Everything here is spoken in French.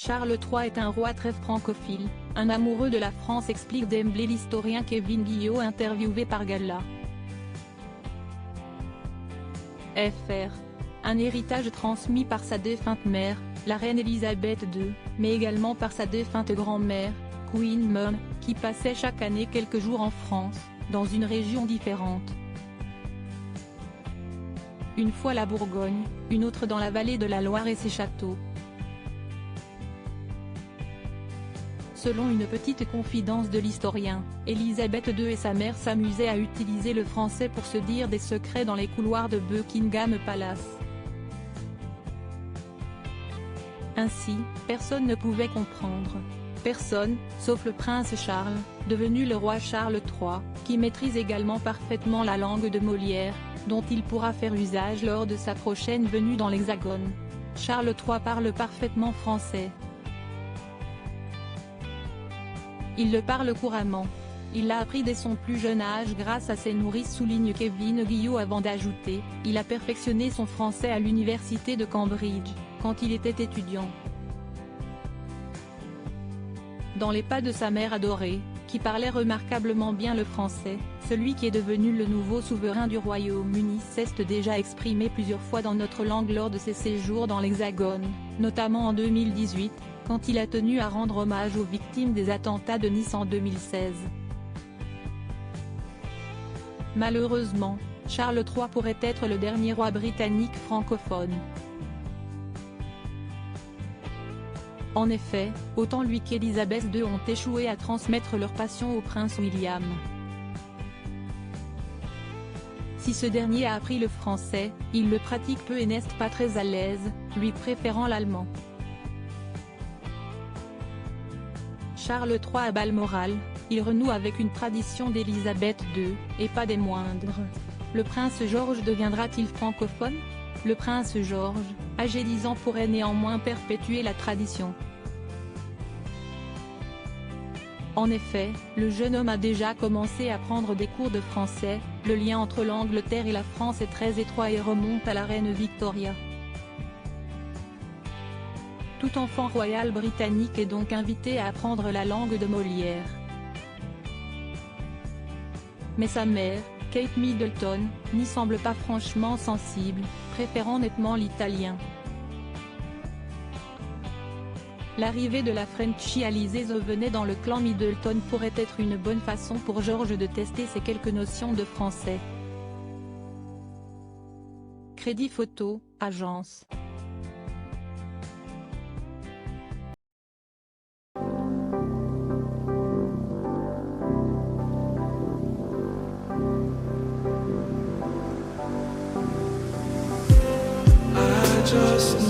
Charles III est un roi très francophile, un amoureux de la France, explique d'emblée l'historien Kevin Guillot interviewé par Gala. Fr. Un héritage transmis par sa défunte mère, la reine Elisabeth II, mais également par sa défunte grand-mère, Queen Mum, qui passait chaque année quelques jours en France, dans une région différente. Une fois la Bourgogne, une autre dans la vallée de la Loire et ses châteaux. Selon une petite confidence de l'historien, Elisabeth II et sa mère s'amusaient à utiliser le français pour se dire des secrets dans les couloirs de Buckingham Palace. Ainsi, personne ne pouvait comprendre. Personne, sauf le prince Charles, devenu le roi Charles III, qui maîtrise également parfaitement la langue de Molière, dont il pourra faire usage lors de sa prochaine venue dans l'Hexagone. Charles III parle parfaitement français. Il le parle couramment. Il l'a appris dès son plus jeune âge grâce à ses nourrices, souligne Kevin Guillot avant d'ajouter, il a perfectionné son français à l'université de Cambridge, quand il était étudiant. Dans les pas de sa mère adorée, qui parlait remarquablement bien le français, celui qui est devenu le nouveau souverain du Royaume-Uni s'est déjà exprimé plusieurs fois dans notre langue lors de ses séjours dans l'Hexagone, notamment en 2018, quand il a tenu à rendre hommage aux victimes des attentats de Nice en 2016. Malheureusement, Charles III pourrait être le dernier roi britannique francophone. En effet, autant lui qu'Élisabeth II ont échoué à transmettre leur passion au prince William. Si ce dernier a appris le français, il le pratique peu et n'est pas très à l'aise, lui préférant l'allemand. Charles III a Balmoral, il renoue avec une tradition d'Élisabeth II, et pas des moindres. Le prince George deviendra-t-il francophone? Le prince George, âgé 10 ans, pourrait néanmoins perpétuer la tradition. En effet, le jeune homme a déjà commencé à prendre des cours de français, le lien entre l'Angleterre et la France est très étroit et remonte à la reine Victoria. Tout enfant royal britannique est donc invité à apprendre la langue de Molière. Mais sa mère, Kate Middleton, n'y semble pas franchement sensible, préférant nettement l'italien. L'arrivée de la Frenchialisée venait dans le clan Middleton pourrait être une bonne façon pour George de tester ses quelques notions de français. Crédit photo, agence. Just